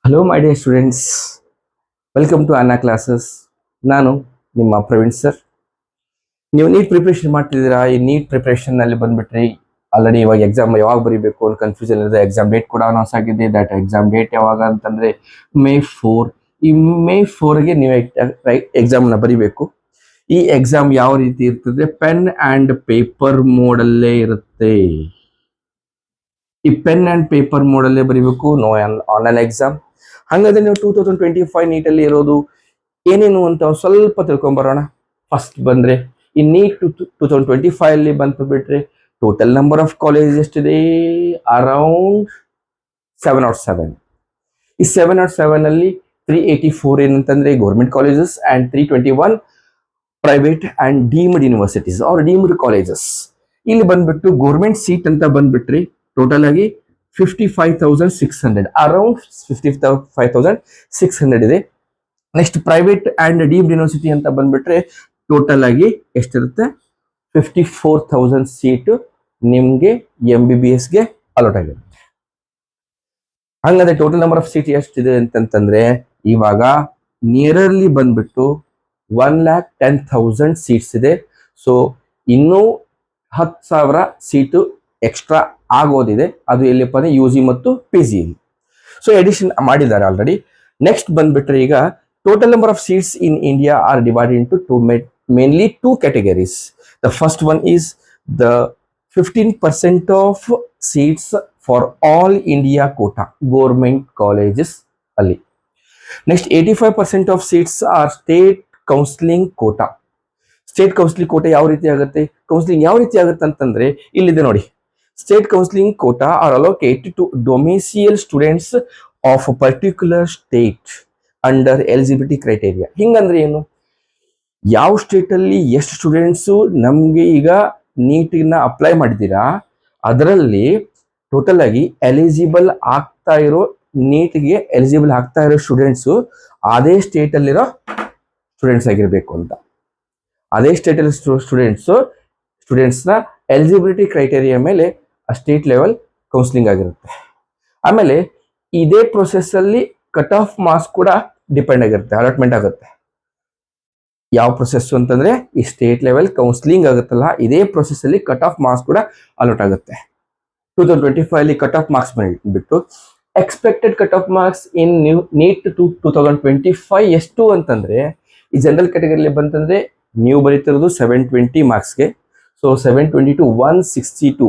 Hello my dear students, welcome to Ana classes. ನಾನು ನಿಮ್ಮ Praveen sir. ನೀವು ನೀಟ್ ಪ್ರಿಪ್ರೇಷನ್ ಮಾಡ್ತಿದ್ದೀರಾ. ಈ ನೀಟ್ ಪ್ರಿಪ್ರೇಷನ್ನಲ್ಲಿ ಬಂದ್ಬಿಟ್ರಿ ಆಲ್ರೆಡಿ. ಇವಾಗ ಎಕ್ಸಾಮ್ ಯಾವಾಗ ಬರೀಬೇಕು ಅಂತ ಕನ್ಫ್ಯೂಷನ್ ಇದೆ. ಎಕ್ಸಾಮ್ ಡೇಟ್ ಕೂಡ ಅನೌನ್ಸ್ ಆಗಿದೆ. ದಟ್ ಎಕ್ಸಾಮ್ ಡೇಟ್ ಯಾವಾಗ ಅಂತಂದರೆ May 4. ಈ May 4ಗೆ ನೀವು ಎಕ್ಸಾಮ್ನ ಬರೀಬೇಕು. ಈ ಎಕ್ಸಾಮ್ ಯಾವ ರೀತಿ ಇರ್ತದೆ? ಪೆನ್ ಆ್ಯಂಡ್ ಪೇಪರ್ ಮೋಡಲ್ಲೇ ಇರುತ್ತೆ. ಈ ಪೆನ್ ಆ್ಯಂಡ್ ಪೇಪರ್ ಮೋಡಲ್ಲೇ ಬರೀಬೇಕು. No online exam. ಹಾಗಾದ್ರೆ ನೀವು 2025 ನೀಟಲ್ಲಿ ಇರೋದು ಏನೇನು ಅಂತ ಸ್ವಲ್ಪ ತಿಳ್ಕೊಂಬರೋಣ. ಫಸ್ಟ್ ಬಂದರೆ ಈ ನೀಟ್ 2025 ಅಲ್ಲಿ ಬಂತು ಬಿಟ್ರೆ ಟೋಟಲ್ ನಂಬರ್ ಆಫ್ ಕಾಲೇಜ್ ಎಷ್ಟಿದೆ? ಅರೌಂಡ್ 707. ಈ 707 ಅಲ್ಲಿ 384 ಏನಂತಂದ್ರೆ government colleges and 321 private and deemed universities R deemed colleges. ಇಲ್ಲಿ ಬಂದ್ಬಿಟ್ಟು ಗೌರ್ಮೆಂಟ್ ಸೀಟ್ ಅಂತ ಬಂದ್ಬಿಟ್ರಿ ಟೋಟಲ್ ಆಗಿ 55,600, ಅರೌಂಡ್ 55,600 ಇದೆ. Next private and deemed university ಅಂತ ಬಂದ್ಬಿಟ್ರೆ ಟೋಟಲ್ ಆಗಿ ಎಷ್ಟಿರುತ್ತೆ? 54,000 ಸೀಟು ನಿಮಗೆ MBBSಗೆ ಅಲಾಟ್ ಆಗಿರುತ್ತೆ. ಹಂಗಂದ್ರೆ ಟೋಟಲ್ ನಂಬರ್ ಆಫ್ ಸೀಟ್ ಎಷ್ಟಿದೆ ಅಂತಂತಂದ್ರೆ ಇವಾಗ ನಿಯರ್ಲಿ ಬಂದ್ಬಿಟ್ಟು 1,10,000 ಸೀಟ್ಸ್ ಇದೆ. ಸೊ ಇನ್ನೂ 10,000 ಸೀಟು ಎಕ್ಸ್ಟ್ರಾ ಆಗೋದಿದೆ. ಅದು ಎಲ್ಲಿಪ್ಪ ಅಂದ್ರೆ UG ಮತ್ತು PG. ಸೊ ಎಡಿಷನ್ ಮಾಡಿದ್ದಾರೆ ಆಲ್ರೆಡಿ. ನೆಕ್ಸ್ಟ್ ಬಂದ್ಬಿಟ್ರೆ ಈಗ total number of seats in India are divided into mainly two categories. The first one is the 15% of seats for all India quota government colleges ಅಲ್ಲಿ. Next 85% of seats are state counseling quota. State counselling quota ಯಾವ ರೀತಿ ಆಗುತ್ತೆ? Counselling ಯಾವ ರೀತಿ ಆಗುತ್ತೆ ಅಂತಂದ್ರೆ ಇಲ್ಲಿದೆ ನೋಡಿ. State counselling quota are allocated to domicile students of particular state under eligibility criteria. ಹಿಂಗಂದ್ರೆ ಏನು? ಯಾವ ಸ್ಟೇಟಲ್ಲಿ ಎಷ್ಟು ಸ್ಟೂಡೆಂಟ್ಸು ನಮಗೆ ಈಗ ನೀಟಿನ ಅಪ್ಲೈ ಮಾಡಿದ್ದೀರಾ ಅದರಲ್ಲಿ ಟೋಟಲ್ ಆಗಿ ಎಲಿಜಿಬಲ್ ಆಗ್ತಾ ಇರೋ ನೀಟ್ಗೆ ಎಲಿಜಿಬಲ್ ಆಗ್ತಾ ಇರೋ ಸ್ಟೂಡೆಂಟ್ಸು ಅದೇ ಸ್ಟೇಟಲ್ಲಿರೋ ಸ್ಟೂಡೆಂಟ್ಸ್ ಆಗಿರಬೇಕು ಅಂತ. ಅದೇ ಸ್ಟೇಟಲ್ಲಿ ಸ್ಟೂಡೆಂಟ್ಸ್ನ ಎಲಿಜಿಬಿಲಿಟಿ ಕ್ರೈಟೇರಿಯಾ ಮೇಲೆ ಆ ಸ್ಟೇಟ್ ಲೆವೆಲ್ ಕೌನ್ಸಿಲಿಂಗ್ ಆಗಿರುತ್ತೆ. ಆಮೇಲೆ ಇದೇ ಪ್ರೊಸೆಸ್ಸಲ್ಲಿ ಕಟ್ ಆಫ್ ಮಾರ್ಕ್ಸ್ ಕೂಡ ಡಿಪೆಂಡ್ ಆಗಿರುತ್ತೆ, ಅಲಾಟ್ಮೆಂಟ್ ಆಗುತ್ತೆ. ಯಾವ ಪ್ರೊಸೆಸ್ ಅಂತಂದ್ರೆ ಈ ಸ್ಟೇಟ್ ಲೆವೆಲ್ ಕೌನ್ಸಿಲಿಂಗ್ ಆಗುತ್ತಲ್ಲ, ಇದೇ ಪ್ರೊಸೆಸ್ಸಲ್ಲಿ ಕಟ್ ಆಫ್ ಮಾರ್ಕ್ಸ್ ಕೂಡ ಅಲಾಟ್ ಆಗುತ್ತೆ. 2025 ಅಲ್ಲಿ ಕಟ್ ಆಫ್ ಮಾರ್ಕ್ಸ್ ಬಂದ್ಬಿಟ್ಟು expected cut off marks in NEET 2025 ಎಷ್ಟು ಅಂತಂದ್ರೆ ಈ ಜನರಲ್ ಕ್ಯಾಟಗರಿಯಲ್ಲಿ ಬಂತಂದ್ರೆ ನೀವು ಬರೀತಿರೋದು 720 ಮಾರ್ಕ್ಸ್ಗೆ. ಸೊ 720 to 162,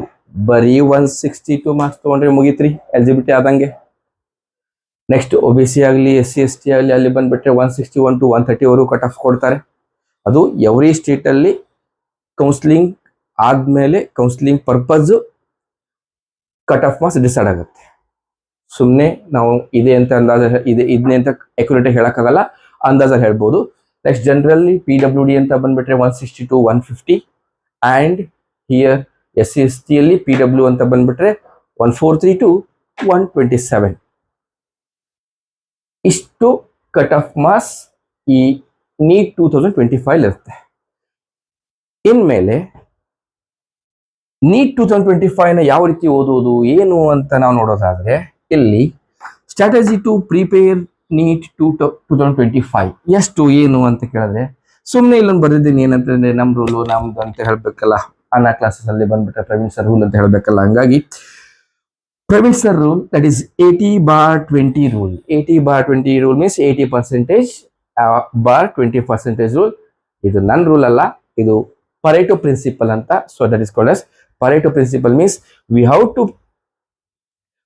ಬರೀ 162 ಮಾರ್ಕ್ಸ್ ತೊಗೊಂಡ್ರೆ ಮುಗೀತ್ರಿ, ಎಲಿಜಿಬಿಲಿಟಿ ಆದಂಗೆ. ನೆಕ್ಸ್ಟ್ OBC ಆಗಲಿ SC/ST ಆಗಲಿ ಅಲ್ಲಿ ಬಂದ್ಬಿಟ್ರೆ 161 to 130 ಕಟ್ ಆಫ್ ಕೊಡ್ತಾರೆ. ಅದು ಎವ್ರಿ ಸ್ಟೇಟಲ್ಲಿ ಕೌನ್ಸಿಲಿಂಗ್ ಆದಮೇಲೆ counselling purpose cut off marks decide ಆಗುತ್ತೆ. ಸುಮ್ಮನೆ ನಾವು ಇದೆ ಅಂತ ಅಂದಾಜ ಇದನ್ನೇ ಅಂತ ಅಕ್ಯುರೇಟ್ ಹೇಳೋಕ್ಕಾಗಲ್ಲ, ಅಂದಾಜಲ್ಲಿ ಹೇಳ್ಬೋದು. ನೆಕ್ಸ್ಟ್ ಜನರಲಿ PWD ಅಂತ ಬಂದ್ಬಿಟ್ರೆ 160 to 150 ಆ್ಯಂಡ್ ಹಿಯರ್ SC/ST ಅಲ್ಲಿ PW ಅಂತ ಬಂದ್ಬಿಟ್ರೆ 143 to 127. ಇಷ್ಟು ಕಟ್ ಆಫ್ ಮಾರ್ಕ್ಸ್ ಈ ನೀಟ್ 2025 ಇರುತ್ತೆ. ಇನ್ಮೇಲೆ ನೀಟ್ 2025ನ ಯಾವ ರೀತಿ ಓದೋದು ಏನು ಅಂತ ನಾವು ನೋಡೋದಾದ್ರೆ ಇಲ್ಲಿ ಸ್ಟ್ರಾಟಜಿ ಟು ಪ್ರಿಪೇರ್ ನೀಟ್ 2025 ಎಷ್ಟು ಏನು ಅಂತ ಕೇಳಿದ್ರೆ ಸುಮ್ಮನೆ ಇಲ್ಲೊಂದು ಬರೆದಿದ್ದೀನಿ. ಏನಂತಂದ್ರೆ ನಮ್ಮ ರೂಲು ನಮ್ದು ಅಂತ ಹೇಳ್ಬೇಕಲ್ಲ, ಅನಾ ಕ್ಲಾಸಸ್ ಅಲ್ಲಿ ಬಂದ್ಬಿಟ್ರೆ ಪ್ರವೀಣ್ ಸರ್ ರೂಲ್ ಅಂತ ಹೇಳ್ಬೇಕಲ್ಲ. ಹಂಗಾಗಿ Praveen sir rule that is 80/20 rule. 80/20 rule means 80% /20% rule. ಇದು ನನ್ನ ರೂಲ್ ಅಲ್ಲ, ಇದು ಪರೇಟೋ ಪ್ರಿನ್ಸಿಪಲ್ ಅಂತ. So that is called as Pareto principle means we have to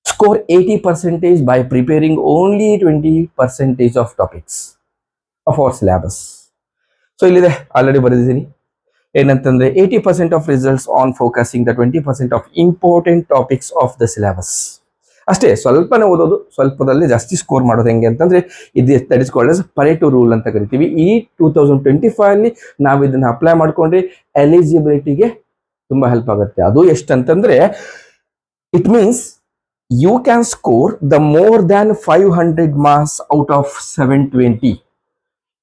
score 80% by preparing only 20% of topics of our syllabus. So ಇಲ್ಲಿದೆ already ಬರೆದಿದ್ದೀನಿ ಏನಂತಂದ್ರೆ 80% of results on focusing the 20% of important topics of the syllabus. ಅಷ್ಟೇ, ಸ್ವಲ್ಪನೇ ಓದೋದು, ಸ್ವಲ್ಪದಲ್ಲಿ ಜಾಸ್ತಿ score ಮಾಡೋದು. ಹೆಂಗೆ ಅಂತಂದ್ರೆ ಇದು that is called as Pareto rule ಅಂತ ಕರಿತೀವಿ. ಈ 2025 ಅಲ್ಲಿ ನಾವು ಇದನ್ನ ಅಪ್ಲೈ ಮಾಡ್ಕೊಂಡ್ರೆ ಎಲಿಜಿಬಿಲಿಟಿಗೆ ತುಂಬಾ ಹೆಲ್ಪ್ ಆಗುತ್ತೆ. ಅದು ಎಷ್ಟಂತಂದ್ರೆ it means you can score the more than 500 marks out of 720.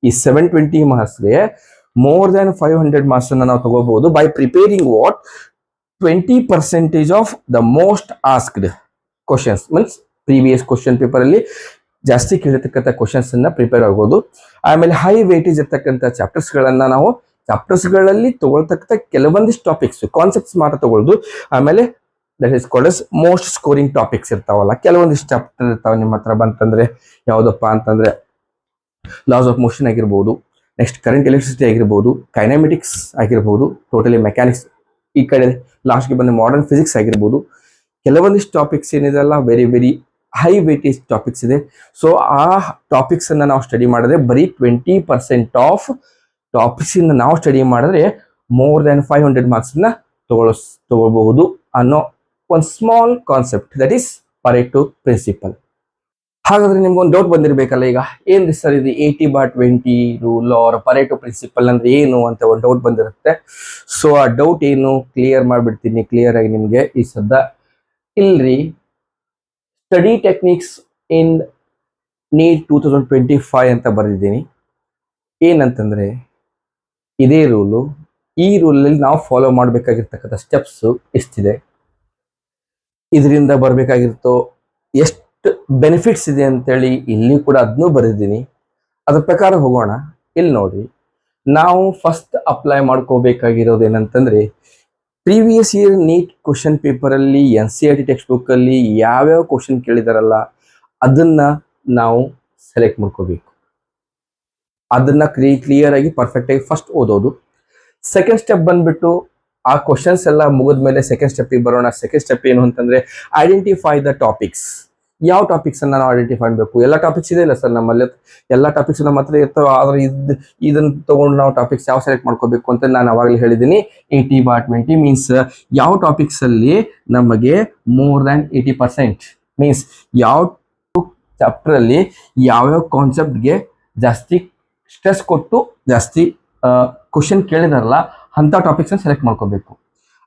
ಈ 720 ಮಾರ್ಕ್ಸ್ಗೆ ಮೋರ್ ದ್ಯಾನ್ 500 ಮಾರ್ಕ್ಸ್ ಅನ್ನ ನಾವು ತಗೋಬಹುದು by preparing what 20% of the most asked questions. Means previous question paper ಅಲ್ಲಿ ಜಾಸ್ತಿ ಕೇಳಿರ್ತಕ್ಕಂಥ ಕ್ವಶನ್ಸ್ ಅನ್ನ ಪ್ರಿಪೇರ್ ಆಗೋದು. ಆಮೇಲೆ ಹೈ ವೇಟೇಜ್ ಇರ್ತಕ್ಕಂಥ ಚಾಪ್ಟರ್ಸ್ ಗಳನ್ನ ನಾವು ಚಾಪ್ಟರ್ಸ್ ಗಳಲ್ಲಿ ತಗೊಳ್ತಕ್ಕಂಥ ಕೆಲವೊಂದಿಷ್ಟು ಟಾಪಿಕ್ಸ್ ಕಾನ್ಸೆಪ್ಟ್ಸ್ ಮಾತ್ರ ತಗೊಳ್ಳೋದು. ಆಮೇಲೆ that is called as most scoring topics ಇರ್ತಾವಲ್ಲ, ಕೆಲವೊಂದಿಷ್ಟು ಚಾಪ್ಟರ್ ಇರ್ತಾವ ನಿಮ್ಮ ಹತ್ರ ಬಂತಂದ್ರೆ ಯಾವ್ದಪ್ಪ ಅಂತಂದ್ರೆ ಲಾಸ್ ಆಫ್ ಮೋಷನ್ ಆಗಿರ್ಬೋದು, ನೆಕ್ಸ್ಟ್ ಕರೆಂಟ್ ಎಲೆಕ್ಟ್ರಿಸಿಟಿ ಆಗಿರ್ಬೋದು, ಕೈನೆಮೆಟಿಕ್ಸ್ ಆಗಿರ್ಬೋದು, ಟೋಟಲಿ ಮೆಕ್ಯಾನಿಕ್ಸ್, ಈ ಕಡೆ ಲಾಸ್ಟ್ಗೆ ಬಂದ ಮಾಡರ್ನ್ ಫಿಸಿಕ್ಸ್ ಆಗಿರ್ಬೋದು. ಕೆಲವೊಂದಿಷ್ಟು ಟಾಪಿಕ್ಸ್ ಏನಿದೆಲ್ಲ very very high weightage topics ಇದೆ. ಸೊ ಆ ಟಾಪಿಕ್ಸ್ ಅನ್ನ ನಾವು ಸ್ಟಡಿ ಮಾಡಿದ್ರೆ ಬರೀ 20% ಆಫ್ ಟಾಪಿಕ್ಸ್ ಇಂದ ನಾವು ಸ್ಟಡಿ ಮಾಡಿದ್ರೆ ಮೋರ್ ದನ್ 500 ಮಾರ್ಕ್ಸ್ ನ ತಗೊಳ್ಬಹುದು ಅನ್ನೋ ಒಂದು small concept, that is Pareto principle. ಹಾಗಾದ್ರೆ ನಿಮ್ಗೆ ಒಂದು ಡೌಟ್ ಬಂದಿರಬೇಕಲ್ಲ, ಈಗ ಏನ್ರಿ ಸರ್ ಇದು 80/20 ರೂಲ್ ಆರ್ ಪರೆಟೋ ಪ್ರಿನ್ಸಿಪಲ್ ಅಂದ್ರೆ ಏನು ಅಂತ ಒಂದು ಡೌಟ್ ಬಂದಿರುತ್ತೆ. ಸೊ ಆ ಡೌಟ್ ಏನು ಕ್ಲಿಯರ್ ಮಾಡ್ಬಿಡ್ತೀನಿ ಕ್ಲಿಯರ್ ಆಗಿ ನಿಮ್ಗೆ ಈ ಸದ್ದ. ಇಲ್ರಿ, ಸ್ಟಡಿ ಟೆಕ್ನಿಕ್ಸ್ ಇನ್ ನೀಟ್ 2025 ಅಂತ ಬರೆದಿದ್ದೀನಿ. ಏನಂತಂದ್ರೆ ಇದೇ ರೂಲು, ಈ ರೂಲಲ್ಲಿ ನಾವು ಫಾಲೋ ಮಾಡಬೇಕಾಗಿರ್ತಕ್ಕಂಥ ಸ್ಟೆಪ್ಸ್ ಎಷ್ಟಿದೆ, ಇದರಿಂದ ಬರಬೇಕಾಗಿರ್ತೋ ಎಷ್ಟು ಬೆನಿಫಿಟ್ಸ್ ಇದೆ ಅಂತೇಳಿ ಇಲ್ಲಿ ಕೂಡ ಅದನ್ನೂ ಬರೆದಿದ್ದೀನಿ. ಅದ್ರ ಪ್ರಕಾರ ಹೋಗೋಣ. ಇಲ್ಲಿ ನೋಡ್ರಿ, ನಾವು ಫಸ್ಟ್ ಅಪ್ಲೈ ಮಾಡ್ಕೋಬೇಕಾಗಿರೋದು ಏನಂತಂದ್ರೆ previous year NEET question paper ಅಲ್ಲಿ NCERT ಟೆಕ್ಸ್ಟ್ ಬುಕ್ ಅಲ್ಲಿ ಯಾವ್ಯಾವ ಕ್ವಶನ್ ಕೇಳಿದಾರಲ್ಲ ಅದನ್ನ ನಾವು ಸೆಲೆಕ್ಟ್ ಮಾಡ್ಕೋಬೇಕು. ಅದನ್ನ ಕ್ಲಿಯರ್ ಆಗಿ ಪರ್ಫೆಕ್ಟ್ ಆಗಿ ಫಸ್ಟ್ ಓದೋದು. ಸೆಕೆಂಡ್ ಸ್ಟೆಪ್ ಬಂದ್ಬಿಟ್ಟು ಆ ಕ್ವಶನ್ಸ್ ಎಲ್ಲ ಮುಗಿದ್ಮೇಲೆ ಸೆಕೆಂಡ್ ಸ್ಟೆಪ್ ಬರೋಣ. ಸೆಕೆಂಡ್ ಸ್ಟೆಪ್ ಏನು ಅಂತಂದ್ರೆ ಐಡೆಂಟಿಫೈ ದ ಟಾಪಿಕ್ಸ್. ಯಾವ ಟಾಪಿಕ್ಸ್ ಅನ್ನ ನಾವು ಐಡೆಂಟಿಫೈ ಮಾಡಬೇಕು? ಎಲ್ಲ ಟಾಪಿಕ್ಸ್ ಇದೆ ಇಲ್ಲ ಸರ್ ನಮ್ಮಲ್ಲಿ, ಎಲ್ಲ ಟಾಪಿಕ್ಸ್ ನಮ್ಮ ಹತ್ರ ಇರ್ತಾವ. ಆದ್ರೆ ಇದನ್ನ ತಗೊಂಡು ನಾವು ಟಾಪಿಕ್ಸ್ ಯಾವ ಸೆಲೆಕ್ಟ್ ಮಾಡ್ಕೋಬೇಕು ಅಂತ ನಾನು ಅವಾಗಲೇ ಹೇಳಿದ್ದೀನಿ. 80/20 ಮೀನ್ಸ್ ಯಾವ ಟಾಪಿಕ್ಸ್ ಅಲ್ಲಿ ನಮಗೆ ಮೋರ್ ದ್ಯಾನ್ 80% ಮೀನ್ಸ್ ಯಾವ ಚಾಪ್ಟರ್ ಅಲ್ಲಿ ಯಾವ್ಯಾವ ಕಾನ್ಸೆಪ್ಟ್ಗೆ ಜಾಸ್ತಿ ಸ್ಟ್ರೆಸ್ ಕೊಟ್ಟು ಜಾಸ್ತಿ ಕ್ವಶನ್ ಕೇಳಿದಾರಲ್ಲ ಅಂತ ಟಾಪಿಕ್ಸ್ ಸೆಲೆಕ್ಟ್ ಮಾಡ್ಕೋಬೇಕು.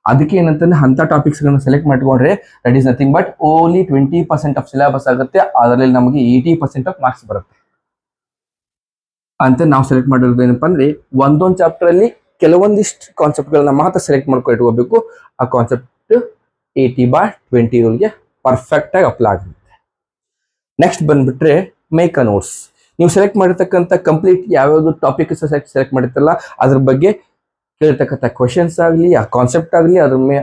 ಅದಕ್ಕೆ ಏನಂತಂದ್ರೆ ಅಂತ ಟಾಪಿಕ್ಸ್ ಗಳನ್ನ ಸೆಲೆಕ್ಟ್ ಮಾಡ್ಕೊಂಡ್ರೆ that is nothing but only 20% of syllabus ಆಗುತ್ತೆ. ಅದರಲ್ಲಿ ನಮಗೆ 80% ಆಫ್ ಮಾರ್ಕ್ಸ್ ಬರುತ್ತೆ ಅಂತ ನಾವು ಸೆಲೆಕ್ಟ್ ಮಾಡಿರೋದು. ಏನಪ್ಪಾ ಅಂದ್ರೆ ಒಂದೊಂದು ಚಾಪ್ಟರ್ ಅಲ್ಲಿ ಕೆಲವೊಂದಿಷ್ಟು ಕಾನ್ಸೆಪ್ಟ್ ಗಳನ್ನ ಮಾತ್ರ ಸೆಲೆಕ್ಟ್ ಮಾಡ್ಕೊಂಡು ಇಟ್ಕೋಬೇಕು. ಆ ಕಾನ್ಸೆಪ್ಟ್ 80/20 ರೂಲ್ಗೆ ಪರ್ಫೆಕ್ಟ್ ಆಗಿ ಅಪ್ಲೈ ಆಗುತ್ತೆ. ನೆಕ್ಸ್ಟ್ ಬಂದ್ಬಿಟ್ರೆ ಮೇಕ್ ಅ ನೋಟ್ಸ್. ನೀವು ಸೆಲೆಕ್ಟ್ ಮಾಡಿರ್ತಕ್ಕಂಥ ಕಂಪ್ಲೀಟ್ ಯಾವ್ಯಾವ್ದು ಟಾಪಿಕ್ ಸೆಲೆಕ್ಟ್ ಮಾಡಿರ್ತಾರಲ್ಲ ಅದ್ರ ಬಗ್ಗೆ ಕೇಳಿರ್ತಕ್ಕಂಥ ಕ್ವಶನ್ಸ್ ಆಗಲಿ ಆ ಕಾನ್ಸೆಪ್ಟ್ ಆಗಲಿ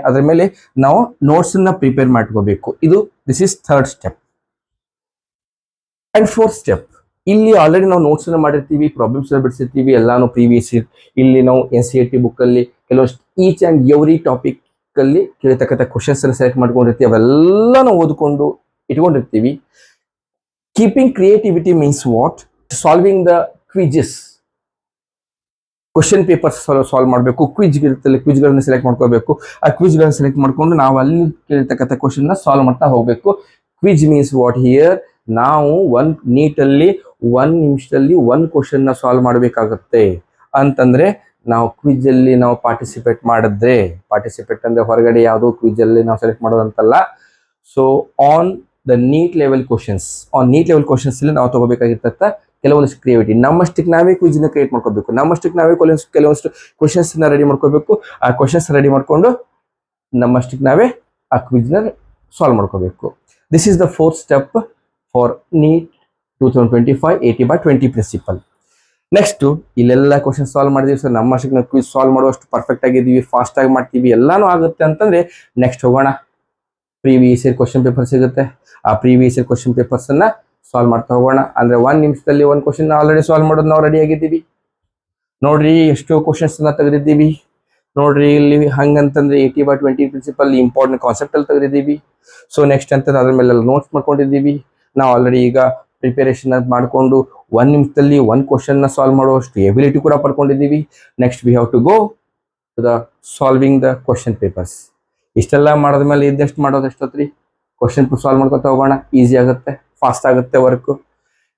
ಅದ್ರ ಮೇಲೆ ನಾವು ನೋಟ್ಸ್ ಅನ್ನ ಪ್ರಿಪೇರ್ ಮಾಡ್ಕೋಬೇಕು. This is third step. And fourth step, ಇಲ್ಲಿ ಆಲ್ರೆಡಿ ನಾವು ನೋಟ್ಸ್ ಅನ್ನ ಮಾಡಿರ್ತೀವಿ, ಪ್ರಾಬ್ಲಮ್ಸ್ ಬಿಡಿಸಿರ್ತೀವಿ, ಎಲ್ಲಾನು ಪ್ರೀವಿಯಸ್ ಇಲ್ಲಿ ನಾವು NCERT ಬುಕ್ ಅಲ್ಲಿ ಕೆಲವಷ್ಟು ಈಚ್ ಅಂಡ್ ಎವ್ರಿ ಟಾಪಿಕ್ ಅಲ್ಲಿ ಕೇಳಿರ್ತಕ್ಕಂಥ ಕ್ವಶನ್ಸ್ ಅನ್ನ ಸೆಲೆಕ್ಟ್ ಮಾಡ್ಕೊಂಡಿರ್ತೀವಿ, ಅವೆಲ್ಲಾನು ಓದ್ಕೊಂಡು ಇಟ್ಕೊಂಡಿರ್ತೀವಿ. Keeping creativity means what? Solving the quizzes. Question papers solve ಮಾಡಬೇಕು. ಕ್ವಿಜ್ ಇರುತ್ತಲ್ಲ, ಕ್ವಿಜ್ಗಳನ್ನ ಸೆಲೆಕ್ಟ್ ಮಾಡ್ಕೋಬೇಕು. ಆ ಕ್ವಿಜ್ಗಳನ್ನ ಸೆಲೆಕ್ಟ್ ಮಾಡ್ಕೊಂಡು ನಾವು ಅಲ್ಲಿ ಕೇಳಿರ್ತಕ್ಕಂಥ ಕ್ವಶನ್ ನ ಸಾಲ್ವ್ ಮಾಡ್ತಾ ಹೋಗ್ಬೇಕು. Quiz means what here? ನಾವು ನೀಟಲ್ಲಿ 1 ನಿಮಿಷದಲ್ಲಿ 1 ಕ್ವಶನ್ ನ ಸಾಲ್ವ್ ಮಾಡಬೇಕಾಗುತ್ತೆ ಅಂತಂದ್ರೆ ನಾವು ಕ್ವಿಜ್ ಅಲ್ಲಿ ನಾವು ಪಾರ್ಟಿಸಿಪೇಟ್ ಮಾಡಿದ್ರೆ, ಪಾರ್ಟಿಸಿಪೇಟ್ ಅಂದ್ರೆ ಹೊರಗಡೆ ಯಾವುದೋ ಕ್ವಿಜ್ ಅಲ್ಲಿ ನಾವು ಸೆಲೆಕ್ಟ್ ಮಾಡೋದಂತಲ್ಲ. So on the NEET level questions, ಅಲ್ಲಿ ನಾವು ತಗೋಬೇಕಾಗಿರ್ತಕ್ಕ ಕೆಲವೊಂದಿಷ್ಟು ಕ್ರಿಯೇಟಿವಿಟಿ, ನಮ್ಮಷ್ಟಕ್ಕೆ ನಾವೇ ಕ್ವಿಜ್ ನ ಕ್ರಿಯೇಟ್ ಮಾಡ್ಕೋಬೇಕು, ನಮ್ಮಷ್ಟಕ್ಕೆ ನಾವೇ ಕೆಲವೊಂದಿಷ್ಟು ಕ್ವಶನ್ಸ್ ನ ರೆಡಿ ಮಾಡ್ಕೋಬೇಕು. ಆ ಕ್ವಶನ್ಸ್ ರೆಡಿ ಮಾಡ್ಕೊಂಡು ನಮ್ಮಷ್ಟಕ್ಕೆ ನಾವೇ ಆ ಕ್ವಿಜ್ ನ ಸಾಲ್ವ್ ಮಾಡ್ಕೋಬೇಕು. This is the fourth step for NEET 2025 80/20 principle. Next ಇಲ್ಲೆಲ್ಲ ಕ್ವಶನ್ ಸಾಲ್ವ್ ಮಾಡಿದೀವಿ ಸರ್, ನಮ್ಮಷ್ಟಕ್ಕೆ ನಾವು ಕ್ವಿಜ್ ಸಾಲ್ವ್ ಮಾಡುವಷ್ಟು ಪರ್ಫೆಕ್ಟ್ ಆಗಿದ್ದೀವಿ, ಫಾಸ್ಟ್ ಆಗಿ ಮಾಡ್ತೀವಿ, ಎಲ್ಲಾನು ಆಗುತ್ತೆ ಅಂತಂದ್ರೆ ನೆಕ್ಸ್ಟ್ ಹೋಗೋಣ. ಪ್ರೀವಿಯಸ್ ಇಯರ್ ಕ್ವಶನ್ ಪೇಪರ್ ಸಿಗುತ್ತೆ, ಆ ಪ್ರೀವಿಯಸ್ ಇಯರ್ ಕ್ವಶನ್ ಪೇಪರ್ಸ್ ಅನ್ನ ಸಾಲ್ವ್ ಮಾಡ್ತಾ ಹೋಗೋಣ. ಅಂದ್ರೆ 1 ನಿಮಿಷದಲ್ಲಿ 1 ಕ್ವಶನ್ ಆಲ್ರೆಡಿ ಸಾಲ್ವ್ ಮಾಡೋದು ನಾವು ರೆಡಿ ಆಗಿದ್ದೀವಿ. ನೋಡ್ರಿ ಎಷ್ಟು ಕ್ವಶನ್ಸ್ ನ ತೆಗೆದಿದ್ದೀವಿ ನೋಡ್ರಿ. ಇಲ್ಲಿ ಹಂಗಂತಂದ್ರೆ 80/20 ಪ್ರಿನ್ಸಿಪಲ್ ಇಂಪಾರ್ಟೆಂಟ್ ಕಾನ್ಸೆಪ್ಟ್ ಅಲ್ಲಿ ತೆಗೆದಿದ್ದೀವಿ. ಸೊ ನೆಕ್ಸ್ಟ್ ಅಂತಂದ್ರೆ ಅದ್ರ ಮೇಲೆ ನೋಟ್ಸ್ ಮಾಡ್ಕೊಂಡಿದ್ದೀವಿ. ನಾವು ಆಲ್ರೆಡಿ ಈಗ ಪ್ರಿಪೇರೇಷನ್ ಮಾಡ್ಕೊಂಡು 1 ನಿಮಿಷದಲ್ಲಿ 1 ಕ್ವಶನ್ ನ ಸಾಲ್ವ್ ಮಾಡುವಷ್ಟು ಎಬಿಲಿಟಿ ಕೂಡ ಪಡ್ಕೊಂಡಿದ್ದೀವಿ. Next we have to go to the solving the question papers. ಇಷ್ಟೆಲ್ಲ ಮಾಡೋದ್ಮೇಲೆ ಇದೆಷ್ಟು ಮಾಡೋದು ಎಷ್ಟೊತ್ರಿ? ಕ್ವಶನ್ ಸಾಲ್ವ್ ಮಾಡ್ಕೊತಾ ಹೋಗೋಣ. ಈಸಿ ಆಗುತ್ತೆ, ಫಾಸ್ಟ್ ಆಗುತ್ತೆ ವರ್ಕ್.